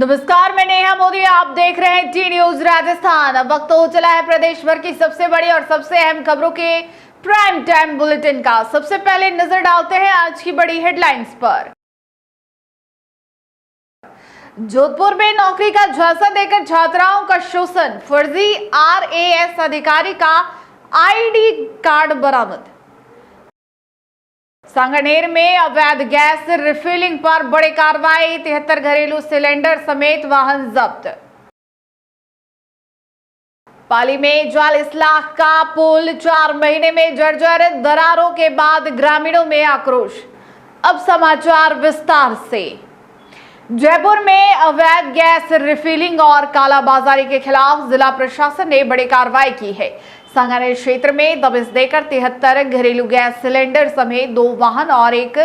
नमस्कार, मैं नेहा मोदी। आप देख रहे हैं टी न्यूज राजस्थान। अब वक्त हो चला है प्रदेश भर की सबसे बड़ी और सबसे अहम खबरों के प्राइम टाइम बुलेटिन का। सबसे पहले नजर डालते हैं आज की बड़ी हेडलाइंस पर। जोधपुर में नौकरी का झांसा देकर छात्राओं का शोषण, फर्जी आरएएस अधिकारी का आईडी कार्ड बरामद। सांगानेर में अवैध गैस रिफिलिंग पर बड़ी कार्रवाई, 73 घरेलू सिलेंडर समेत वाहन जब्त। पाली में 44 लाख का पुल 4 महीने में जर्जर, दरारों के बाद ग्रामीणों में आक्रोश। अब समाचार विस्तार से। जयपुर में अवैध गैस रिफिलिंग और कालाबाजारी के खिलाफ जिला प्रशासन ने बड़ी कार्रवाई की है। सांगानेर क्षेत्र में दबिश देकर 73 घरेलू गैस सिलेंडर समेत 2 वाहन और एक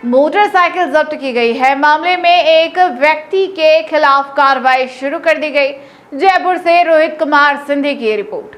मोटरसाइकिल जब्त की गई है। मामले में एक व्यक्ति के खिलाफ कार्रवाई शुरू कर दी गई। जयपुर से रोहित कुमार सिंधी की रिपोर्ट।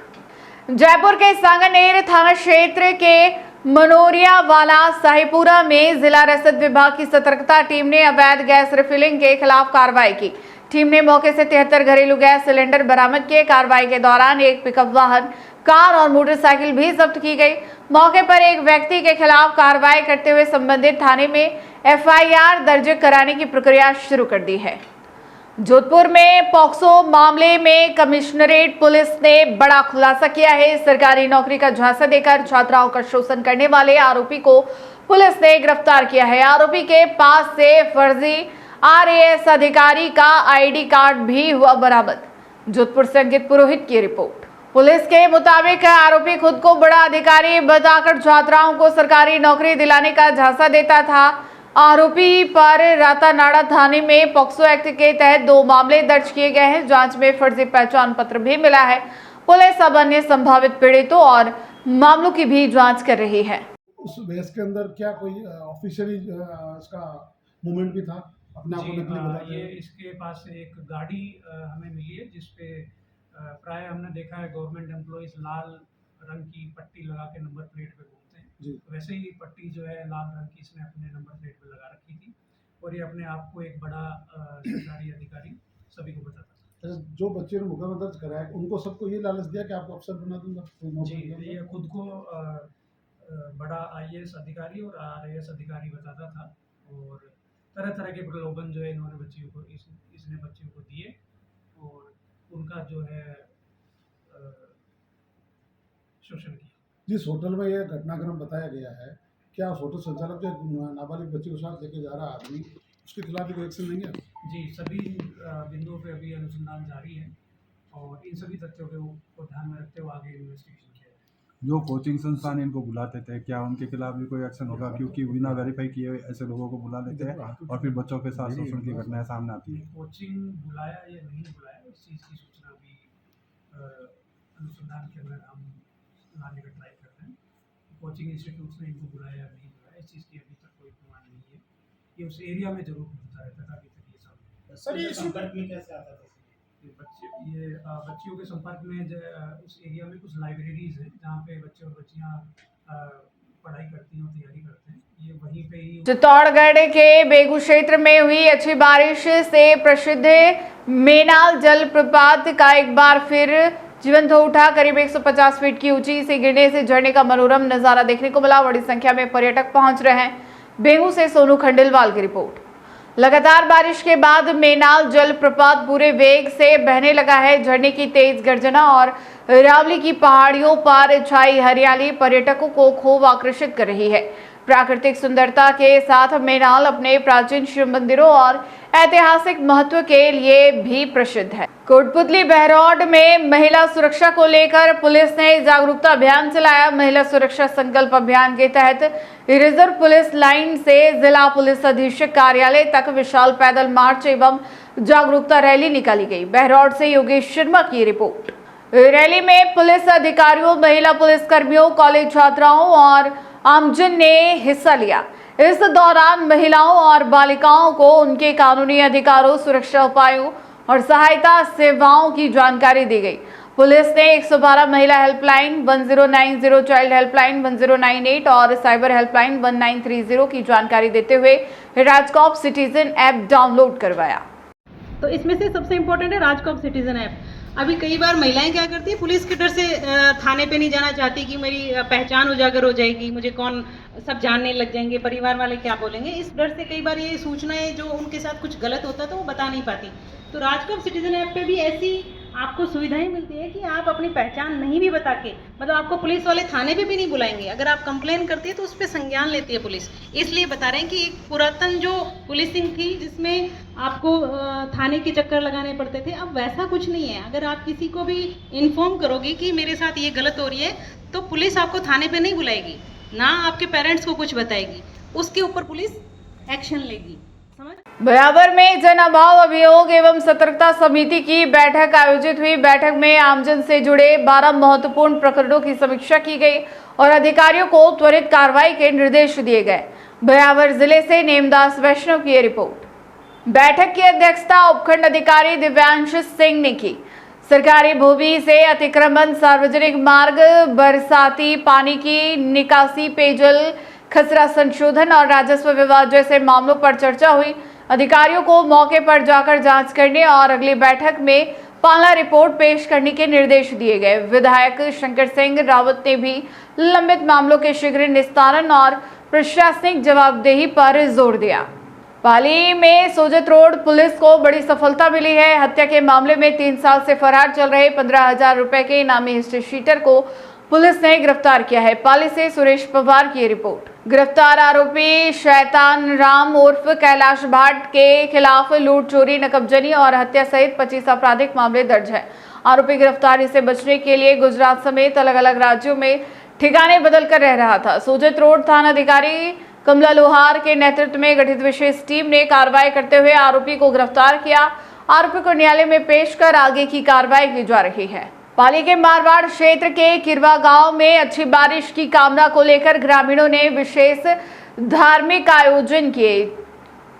जयपुर के सांगानेर थाना क्षेत्र के मनोरिया वाला साहिपुरा में जिला रसद विभाग की सतर्कता टीम ने अवैध गैस रिफिलिंग के खिलाफ कार्रवाई की। टीम ने मौके से 73 घरेलू गैस सिलेंडर बरामद किए। कार्रवाई के दौरान एक पिकअप वाहन, कार और मोटरसाइकिल भी जब्त की गई। मौके पर एक व्यक्ति के खिलाफ कार्रवाई करते हुए संबंधित थाने में एफआईआर दर्ज कराने की प्रक्रिया शुरू कर दी है। जोधपुर में पॉक्सो मामले में कमिश्नरेट पुलिस ने बड़ा खुलासा किया है। सरकारी नौकरी का झांसा देकर छात्राओं का शोषण करने वाले आरोपी को पुलिस ने गिरफ्तार किया है। आरोपी के पास से फर्जी आरएएस अधिकारी का आईडी कार्ड भी हुआ बरामद। जोधपुर से अंकित पुरोहित की रिपोर्ट। पुलिस के मुताबिक आरोपी खुद को बड़ा अधिकारी बताकर छात्राओं को सरकारी नौकरी दिलाने का झांसा देता था। आरोपी पर रातानाड़ा थाने में पॉक्सो एक्ट के तहत 2 मामले दर्ज किए गए हैं। जांच में फर्जी पहचान पत्र भी मिला है। पुलिस अब अन्य संभावित पीड़ितों और मामलों की भी जांच कर रही है। उस बेस के अंदर क्या कोई ऑफिशियली इसका मूवमेंट भी था? अपने आप को नकली बता ये इसके पास से एक गाड़ी हमें मिली है जिसपे प्राय हमने देखा है गवर्नमेंट एम्प्लॉइज लाल रंग की पट्टी लगा के नंबर प्लेट पे घूमते हैं। जी। वैसे ही पट्टी जो है लाल रंग की इसने अपने नंबर प्लेट पे लगा रखी थी और ये अपने आप को एक बड़ा सरकारी अधिकारी सभी को बताता था। जो बच्चे ने मुकदमा दर्ज कराया उनको सबको ये लालच दिया कि आपको अफसर बना दूंगा। जी, ये खुद को बड़ा आईएएस अधिकारी और आरएएस अधिकारी बताता था और तरह तरह के प्रलोभन जो है इन्होंने बच्चियों को इसने बच्चियों को दिए और उनका जो है शोषण किया। जिस होटल में यह घटनाक्रम बताया गया है, क्या होटल संचालक जो नाबालिग बच्ची को साथ लेके जा रहा आदमी, उसके खिलाफ भी कोई एक्शन नहीं है? जी, सभी बिंदुओं पे अभी अनुसंधान जारी है और इन सभी तथ्यों को ध्यान में रखते हुए आगे इन्वेस्टिगेशन किया जाए। जो कोचिंग संस्थान इनको बुलाते थे, क्या उनके खिलाफ भी कोई एक्शन होगा? क्योंकि बिना वेरीफाई किए ऐसे लोगों को बुला लेते हैं और फिर बच्चों के साथ शोषण की घटनाएं सामने आती है। कोचिंग बुलाया या नहीं बुलाया इस चीज़ की सूचना भी अनुसंधान के अंदर हम लाने का ट्राई कर रहे हैं। कोचिंग इंस्टीट्यूट्स ने इनको बुलाया या नहीं बुलाया इस चीज़ की अभी तक कोई प्रमाण नहीं है। ये उस एरिया में जरूर घूमता रहता था अभी तक ये सब। सर ये संपर्क में कैसे आता था? बच्चियों के संपर्क में उस एरिया में कुछ लाइब्रेरीज हैं जहाँ पे बच्चे और बच्चियाँ पढ़ाई करती हैं और तैयारी करते हैं। ये वहीं पे ही। चित्तौड़गढ़ के बेगू क्षेत्र में हुई अच्छी बारिश से प्रसिद्ध मेनाल जलप्रपात का एक बार फिर जीवंत हो उठा। करीब 150 फीट की ऊंची से गिरने से झरने का मनोरम नजारा देखने को मिला। बड़ी संख्या में पर्यटक पहुंच रहे हैं। बेगू से सोनू खंडेलवाल की रिपोर्ट। लगातार बारिश के बाद मेनाल जलप्रपात पूरे वेग से बहने लगा है। झरने की तेज गर्जना और रावली की पहाड़ियों पर छाई हरियाली पर्यटकों को खूब आकर्षित कर रही है। प्राकृतिक सुंदरता के साथ मेनाल अपने प्राचीन शिव मंदिरों और ऐतिहासिक महत्व के लिए भी प्रसिद्ध है। कोटपुतली बहरौड में महिला सुरक्षा को लेकर पुलिस ने जागरूकता अभियान चलाया। महिला सुरक्षा संकल्प अभियान के तहत रिजर्व पुलिस लाइन से जिला पुलिस अधीक्षक कार्यालय तक विशाल पैदल मार्च एवं जागरूकता रैली निकाली गई। बहरौड से योगेश शर्मा की रिपोर्ट। रैली में पुलिस अधिकारियों, महिला पुलिस कर्मियों, कॉलेज छात्राओं और आमजन ने हिस्सा लिया। इस दौरान महिलाओं और बालिकाओं को उनके कानूनी अधिकारों, सुरक्षा उपायों और सहायता सेवाओं की जानकारी दी गई। पुलिस ने 112 महिला हेल्पलाइन, 1090 चाइल्ड हेल्पलाइन, 1098 और साइबर हेल्पलाइन 1930 की जानकारी देते हुए राजकॉप सिटीजन ऐप डाउनलोड करवाया। तो इसमें से सबसे इम्पोर्टेंट है राजकॉप सिटीजन ऐप। अभी कई बार महिलाएं क्या करती है, पुलिस के डर से थाने पे नहीं जाना चाहती कि मेरी पहचान उजागर हो जाएगी, मुझे कौन सब जानने लग जाएंगे, परिवार वाले क्या बोलेंगे, इस डर से कई बार ये सूचनाएं जो उनके साथ कुछ गलत होता है तो वो बता नहीं पाती। तो राजकॉप सिटीजन ऐप पे भी ऐसी आपको सुविधाएं मिलती है कि आप अपनी पहचान नहीं भी बता के, मतलब आपको पुलिस वाले थाने पे भी नहीं बुलाएंगे, अगर आप कंप्लेन करती है तो उस पर संज्ञान लेती है पुलिस। इसलिए बता रहे हैं कि एक पुरातन जो पुलिसिंग थी जिसमें आपको थाने के चक्कर लगाने पड़ते थे, अब वैसा कुछ नहीं है। अगर आप किसी को भी इन्फॉर्म करोगे कि मेरे साथ ये गलत हो रही है, तो पुलिस आपको थाने पे नहीं बुलाएगी, ना आपके पेरेंट्स को कुछ बताएगी, उसके ऊपर पुलिस एक्शन लेगी। बराबर में जन अभाव अभियोग एवं सतर्कता समिति की बैठक आयोजित हुई। बैठक में आमजन से जुड़े 12 महत्वपूर्ण प्रकरणों की समीक्षा की गई और अधिकारियों को त्वरित कार्रवाई के निर्देश दिए गए। बराबर जिले से नेमदास वैष्णव की रिपोर्ट। बैठक की अध्यक्षता उपखंड अधिकारी दिव्यांश सिंह ने की। सरकारी भूमि से अतिक्रमण, सार्वजनिक मार्ग, बरसाती पानी की निकासी, पेयजल खसरा संशोधन और राजस्व विवाद जैसे मामलों पर चर्चा हुई। अधिकारियों को मौके पर जाकर जांच करने और अगली बैठक में पालना रिपोर्ट पेश करने के निर्देश दिए गए। विधायक शंकर सिंह रावत ने भी लंबित मामलों के शीघ्र निस्तारण और प्रशासनिक जवाबदेही पर जोर दिया। पाली में सोजत रोड पुलिस को बड़ी सफलता मिली है। हत्या के मामले में 3 साल से फरार चल रहे 15,000 रुपए के इनामी हिस्ट्री शीटर को पुलिस ने गिरफ्तार किया है। पाली से सुरेश पवार की रिपोर्ट। गिरफ्तार आरोपी शैतान राम उर्फ कैलाश भाट के खिलाफ लूट, चोरी, नकबजनी और हत्या सहित 25 आपराधिक मामले दर्ज हैं। आरोपी गिरफ्तारी से बचने के लिए गुजरात समेत अलग अलग राज्यों में ठिकाने बदल कर रह रहा था। सोजत रोड थाना अधिकारी कमला लोहार के नेतृत्व में गठित विशेष टीम ने कार्रवाई करते हुए आरोपी को गिरफ्तार किया। आरोपी को न्यायालय में पेश कर आगे की कार्रवाई की जा रही है। पाली के मारवाड़ क्षेत्र के किरवा गांव में अच्छी बारिश की कामना को लेकर ग्रामीणों ने विशेष धार्मिक आयोजन किए।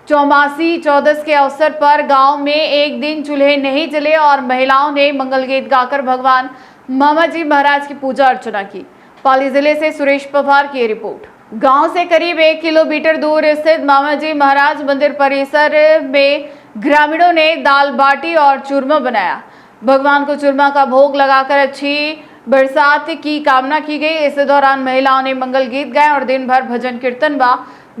चौमासी चौदस के अवसर पर गांव में एक दिन चूल्हे नहीं जले और महिलाओं ने मंगल गीत गाकर भगवान मामाजी महाराज की पूजा अर्चना की। पाली जिले से सुरेश पवार की रिपोर्ट। गांव से करीब 1 किलोमीटर दूर स्थित मामाजी महाराज मंदिर परिसर में ग्रामीणों ने दाल बाटी और चूरमा बनाया। भगवान को चूरमा का भोग लगाकर अच्छी बरसात की कामना की गई। इस दौरान महिलाओं ने मंगल गीत गाए और दिन भर भजन कीर्तन व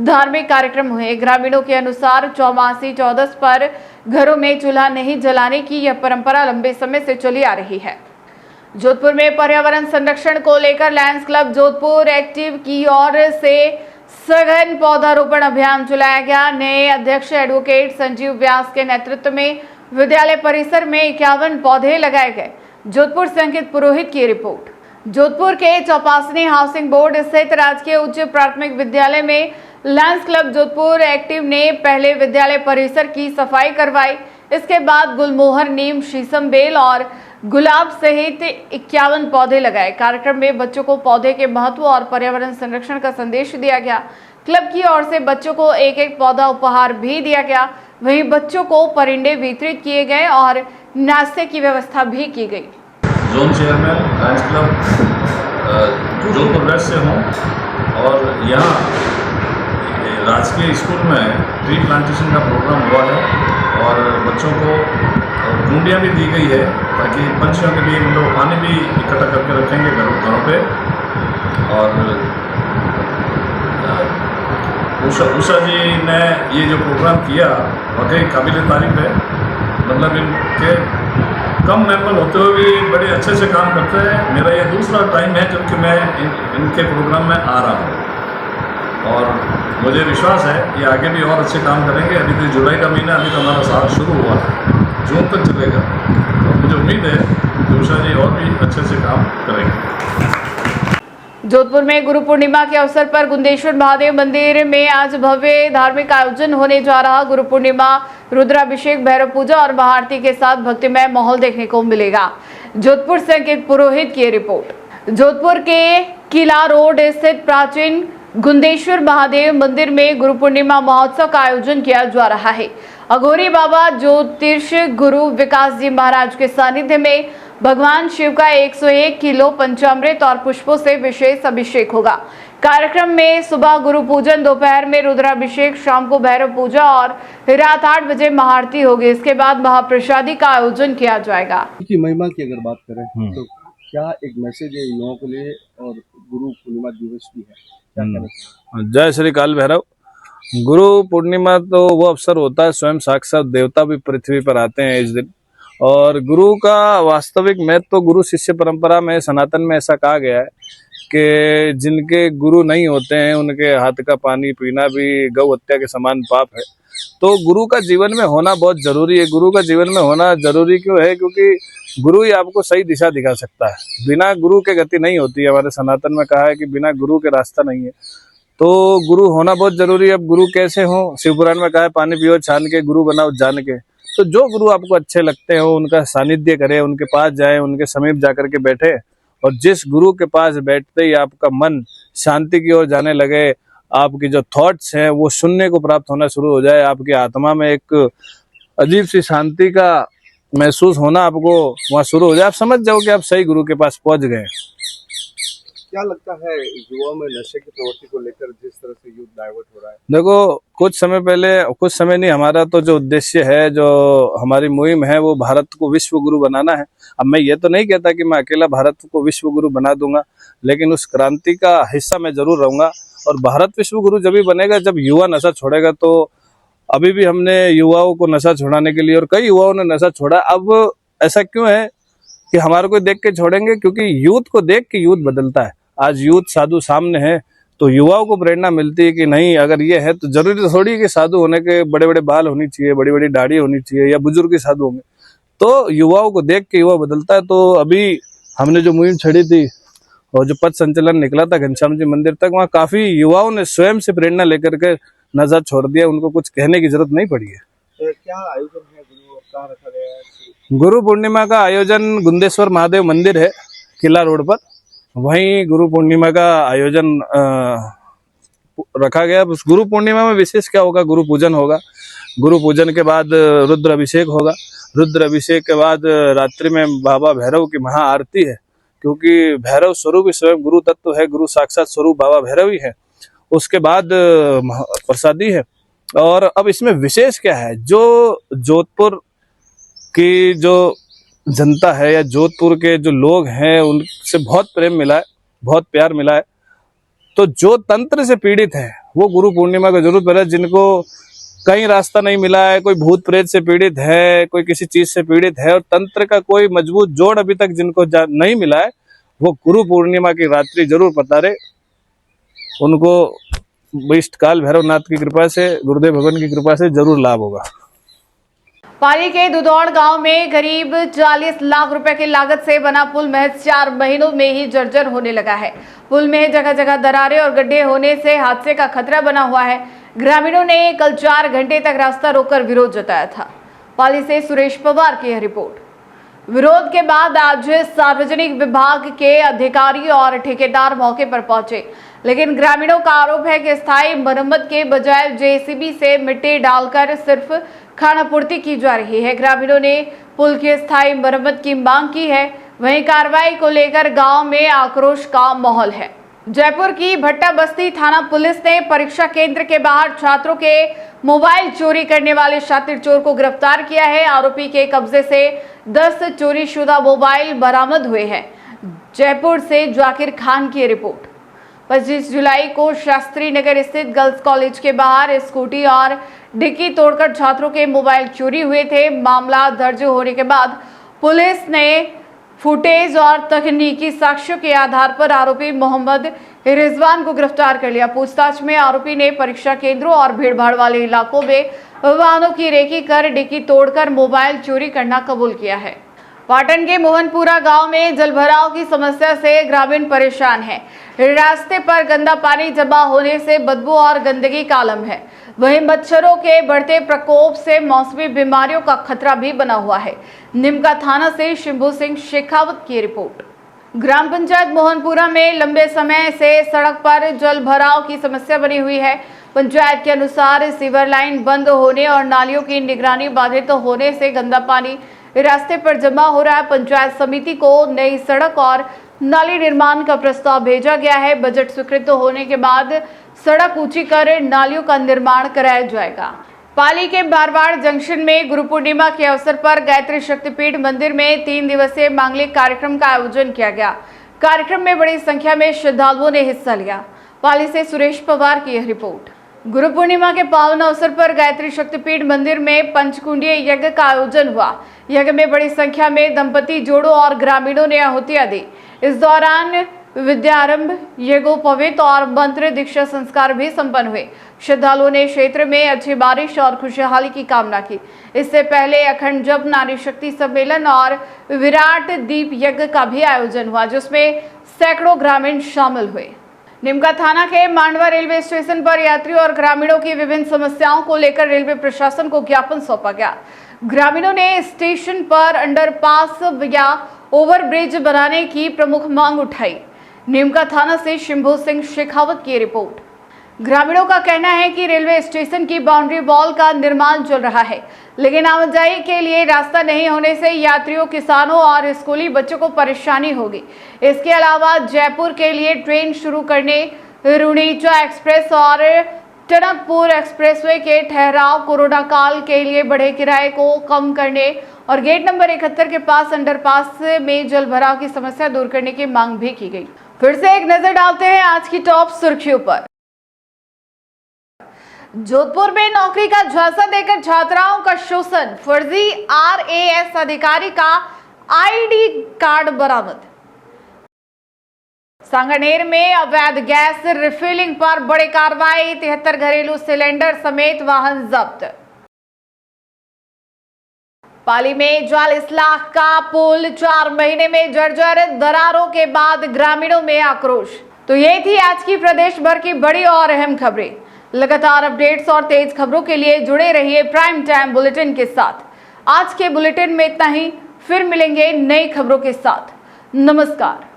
धार्मिक कार्यक्रम हुए। ग्रामीणों के अनुसार चौमासी चौदस पर घरों में चूल्हा नहीं जलाने की यह परंपरा लंबे समय से चली आ रही है। जोधपुर में पर्यावरण संरक्षण को लेकर लायंस क्लब जोधपुर एक्टिव की ओर से सघन पौधारोपण अभियान चलाया गया। नए अध्यक्ष एडवोकेट संजीव व्यास के नेतृत्व में विद्यालय परिसर में 51 पौधे लगाए गए। जोधपुर से अंकित पुरोहित की रिपोर्ट। जोधपुर के चौपासनी हाउसिंग बोर्ड स्थित राजकीय उच्च प्राथमिक विद्यालय में लायंस क्लब जोधपुर एक्टिव ने पहले विद्यालय परिसर की सफाई करवाई। इसके बाद गुलमोहर, नीम, शीशम, बेल और गुलाब सहित 51 पौधे लगाए। कार्यक्रम में बच्चों को पौधे के महत्व और पर्यावरण संरक्षण का संदेश दिया गया। क्लब की ओर से बच्चों को एक पौधा उपहार भी दिया गया। वहीं बच्चों को परिंदे वितरित किए गए और नाश्ते की व्यवस्था भी की गई। Zone chairman Lions Club Jodhpur west से हूँ और यहाँ राजकीय स्कूल में ट्री प्लांटेशन का प्रोग्राम हुआ है और बच्चों को ढूंढियाँ भी दी गई है ताकि पंछियों के लिए मतलब पानी भी इकट्ठा करके रखेंगे घरों पे। और उषा जी ने ये जो प्रोग्राम किया वाकई काबिल तारीफ है। मतलब इनके कम मेंबर होते हुए भी बड़े अच्छे से काम करते हैं। मेरा ये दूसरा टाइम है जबकि मैं इनके प्रोग्राम में आ रहा हूँ और मुझे विश्वास है ये आगे भी और अच्छे काम करेंगे। अभी तो जुलाई का महीना, अभी तो हमारा साल शुरू हुआ है, जून तक चलेगा और मुझे उम्मीद है कि उषा जी और भी अच्छे से काम करेंगे। जोधपुर में गुरु पूर्णिमा के अवसर पर गुंदेश्वर महादेव मंदिर में आज भव्य धार्मिक आयोजन होने जा रहा। गुरु पूर्णिमा, रुद्राभिषेक, भैरव पूजा और महाआरती के साथ भक्तिमय माहौल देखने को मिलेगा। जोधपुर से अंकित पुरोहित की रिपोर्ट। जोधपुर के किला रोड स्थित प्राचीन गुंदेश्वर महादेव मंदिर में गुरु पूर्णिमा महोत्सव का आयोजन किया जा रहा है। अघोरी बाबा ज्योतिष गुरु विकास जी महाराज के सानिध्य में भगवान शिव का 101 किलो पंचामृत और पुष्पों से विशेष अभिषेक होगा। कार्यक्रम में सुबह गुरु पूजन, दोपहर में रुद्राभिषेक, शाम को भैरव पूजा और रात 8 बजे महाआरती होगी। इसके बाद महाप्रसादी का आयोजन किया जाएगा। की महिमा की अगर बात करें तो क्या एक मैसेज है युवाओं के लिए, और गुरु पूर्णिमा दिवस भी है, क्या कहना चाहिए? जय श्री काल भैरव। गुरु पूर्णिमा तो वो अवसर होता है, स्वयं साक्षात देवता भी पृथ्वी पर आते हैं इस दिन। और गुरु का वास्तविक महत्व तो गुरु शिष्य परंपरा में, सनातन में ऐसा कहा गया है कि जिनके गुरु नहीं होते हैं उनके हाथ का पानी पीना भी गौ हत्या के समान पाप है। तो गुरु का जीवन में होना बहुत जरूरी है। गुरु का जीवन में होना जरूरी क्यों है? क्योंकि गुरु ही आपको सही दिशा दिखा सकता है। बिना गुरु के गति नहीं होती है। हमारे सनातन में कहा है कि बिना गुरु के रास्ता नहीं है। तो गुरु होना बहुत जरूरी है। अब गुरु कैसे हो? शिवपुराण में कहा है, पानी पियो छान के, गुरु बनाओ जान के। तो जो गुरु आपको अच्छे लगते हो उनका सानिध्य करें, उनके पास जाएं, उनके समीप जाकर के बैठे, और जिस गुरु के पास बैठते ही आपका मन शांति की ओर जाने लगे, आपकी जो थॉट्स हैं वो शून्य को प्राप्त होना शुरू हो जाए, आपकी आत्मा में एक अजीब सी शांति का महसूस होना आपको वहाँ शुरू हो जाए, आप समझ जाओ कि आप सही गुरु के पास पहुंच गए। क्या लगता है युवाओं में नशे की प्रवृत्ति को लेकर जिस तरह से यूथ डाइवर्ट हो रहा है? देखो, कुछ समय नहीं, हमारा तो जो उद्देश्य है, जो हमारी मुहिम है, वो भारत को विश्व गुरु बनाना है। अब मैं ये तो नहीं कहता कि मैं अकेला भारत को विश्व गुरु बना दूंगा, लेकिन उस क्रांति का हिस्सा मैं जरूर रहूंगा। और भारत विश्व गुरु जब भी बनेगा जब युवा नशा छोड़ेगा। तो अभी भी हमने युवाओं को नशा छुड़ाने के लिए, और कई युवाओं ने नशा छोड़ा। अब ऐसा क्यों है कि हमारे को देख के छोड़ेंगे? क्योंकि यूथ को देख के यूथ बदलता है। आज यूथ साधु सामने है तो युवाओं को प्रेरणा मिलती है कि नहीं, अगर ये है तो जरूरी थोड़ी कि साधु होने के बड़े बड़े बाल होनी चाहिए, बड़ी बड़ी दाढ़ी होनी चाहिए, या बुजुर्ग साधु होंगे। तो युवाओं को देख के युवा बदलता है। तो अभी हमने जो मुहिम छड़ी थी और जो पथ संचलन निकला था घनश्याम जी मंदिर तक, वहाँ काफी युवाओं ने स्वयं से प्रेरणा लेकर के नशा छोड़ दिया। उनको कुछ कहने की जरूरत नहीं पड़ी है। तो क्या आयोजन है गुरु, कहाँ रखा गया है? गुरु पूर्णिमा का आयोजन गुंदेश्वर महादेव मंदिर है, किला रोड पर, वहीं गुरु पूर्णिमा का आयोजन रखा गया। उस गुरु पूर्णिमा में विशेष क्या होगा? गुरु पूजन होगा। गुरु पूजन के बाद रुद्र अभिषेक होगा। रुद्र अभिषेक के बाद रात्रि में बाबा भैरव की महाआरती है, क्योंकि भैरव स्वरूप ही स्वयं गुरु तत्व है। गुरु साक्षात स्वरूप बाबा भैरव ही है। उसके बाद प्रसादी है। और अब इसमें विशेष क्या है? जो जोधपुर की जो जनता है या जोधपुर के जो लोग हैं उनसे बहुत प्रेम मिला है, बहुत प्यार मिला है। तो जो तंत्र से पीड़ित है वो गुरु पूर्णिमा को जरूर पड़े। जिनको कहीं रास्ता नहीं मिला है, कोई भूत प्रेत से पीड़ित है, कोई किसी चीज से पीड़ित है, और तंत्र का कोई मजबूत जोड़ अभी तक जिनको नहीं मिला है, वो गुरु पूर्णिमा की रात्रि जरूर पतारे। उनको इष्ट काल भैरवनाथ की कृपा से, गुरुदेव भगवान की कृपा से जरूर लाभ होगा। पाली के दुदौड़ गांव में करीब 40 लाख रुपए की लागत से बना पुल महज 4 महीनों में ही जर्जर होने लगा है। पुल में जगह जगह दरारें और गड्ढे होने से हादसे का खतरा बना हुआ है। ग्रामीणों ने कल 4 घंटे तक रास्ता रोककर विरोध जताया था। पाली से सुरेश पवार की यह रिपोर्ट। विरोध के बाद आज सार्वजनिक विभाग के अधिकारी और ठेकेदार मौके पर पहुंचे, लेकिन ग्रामीणों का आरोप है कि स्थायी मरम्मत के बजाय जेसीबी से मिट्टी डालकर सिर्फ खानापूर्ति की जा रही है। ग्रामीणों ने पुल की स्थायी मरम्मत की मांग की है। वहीं कार्रवाई को लेकर गांव में आक्रोश का माहौल है। जयपुर की भट्टा बस्ती थाना पुलिस ने परीक्षा केंद्र के बाहर छात्रों के मोबाइल चोरी करने वाले शातिर चोर को गिरफ्तार किया है। आरोपी के कब्जे से 10 चोरीशुदा मोबाइल बरामद हुए हैं। जयपुर से जाकिर खान की रिपोर्ट। 25 जुलाई को शास्त्री नगर स्थित गर्ल्स कॉलेज के बाहर स्कूटी और डिक्की तोड़कर छात्रों के मोबाइल चोरी हुए थे। मामला दर्ज होने के बाद पुलिस ने फुटेज और तकनीकी साक्ष्यों के आधार पर आरोपी मोहम्मद रिजवान को गिरफ्तार कर लिया। पूछताछ में आरोपी ने परीक्षा केंद्रों और भीड़भाड़ वाले इलाकों में वाहनों की रेकी कर डिक्की तोड़कर मोबाइल चोरी करना कबूल किया है। पाटन के मोहनपुरा गांव में जलभराव की समस्या से ग्रामीण परेशान हैं। रास्ते पर गंदा पानी जमा होने से बदबू और गंदगी का आलम है। वहीं मच्छरों के बढ़ते प्रकोप से मौसमी बीमारियों का खतरा भी बना हुआ है। निमका थाना से शंभू सिंह शेखावत की रिपोर्ट। ग्राम पंचायत मोहनपुरा में लंबे समय से सड़क पर जल भराव की समस्या बनी हुई है। पंचायत के अनुसार सीवर लाइन बंद होने और नालियों की निगरानी बाधित होने से गंदा पानी रास्ते पर जमा हो रहा है। पंचायत समिति को नई सड़क और नाली निर्माण का प्रस्ताव भेजा गया है। बजट स्वीकृत होने के बाद सड़क ऊंची कर नालियों का निर्माण कराया जाएगा। पाली के बारवाड़ जंक्शन में गुरु पूर्णिमा के अवसर पर गायत्री शक्तिपीठ मंदिर में 3 दिवसीय मांगलिक कार्यक्रम का आयोजन किया गया। कार्यक्रम में बड़ी संख्या में श्रद्धालुओं ने हिस्सा लिया। पाली से सुरेश पवार की यह रिपोर्ट। गुरु पूर्णिमा के पावन अवसर पर गायत्री शक्तिपीठ मंदिर में पंचकुंडीय यज्ञ का आयोजन हुआ। यज्ञ में बड़ी संख्या में दंपति जोड़ों और ग्रामीणों ने आहुतियां दी। इस दौरान विद्यारंभ, यज्ञोपवीत और मंत्र दीक्षा संस्कार भी संपन्न हुए। श्रद्धालुओं ने क्षेत्र में अच्छी बारिश और खुशहाली की कामना की। इससे पहले अखंड जप, नारी शक्ति सम्मेलन और विराट दीप यज्ञ का भी आयोजन हुआ, जिसमें सैकड़ों ग्रामीण शामिल हुए। निमका थाना के मांडवा रेलवे स्टेशन पर यात्रियों और ग्रामीणों की विभिन्न समस्याओं को लेकर रेलवे प्रशासन को ज्ञापन सौंपा गया। ग्रामीणों ने स्टेशन पर अंडरपास या ओवरब्रिज बनाने की प्रमुख मांग उठाई। निमका थाना से शंभू सिंह शेखावत की रिपोर्ट। ग्रामीणों का कहना है कि रेलवे स्टेशन की बाउंड्री वॉल का निर्माण चल रहा है, लेकिन आवाजाही के लिए रास्ता नहीं होने से यात्रियों, किसानों और स्कूली बच्चों को परेशानी होगी। इसके अलावा जयपुर के लिए ट्रेन शुरू करने, रुणीचा एक्सप्रेस और टनकपुर एक्सप्रेसवे के ठहराव, कोरोना काल के लिए बढ़े किराए को कम करने और गेट नंबर 71 के पास अंडरपास में जल भराव की समस्या दूर करने की मांग भी की गई। फिर से एक नजर डालते हैं आज की टॉप सुर्खियों पर। जोधपुर में नौकरी का झांसा देकर छात्राओं का शोषण, फर्जी RAS अधिकारी का ID कार्ड बरामद। सांगानेर में अवैध गैस रिफिलिंग पर बड़ी कार्रवाई, 73 घरेलू सिलेंडर समेत वाहन जब्त। पाली में 44 लाख का पुल 4 महीने में जर्जर, दरारों के बाद ग्रामीणों में आक्रोश। तो ये थी आज की प्रदेश भर की बड़ी और अहम खबरें। लगातार अपडेट्स और तेज खबरों के लिए जुड़े रहिए प्राइम टाइम बुलेटिन के साथ। आज के बुलेटिन में इतना ही, फिर मिलेंगे नई खबरों के साथ। नमस्कार।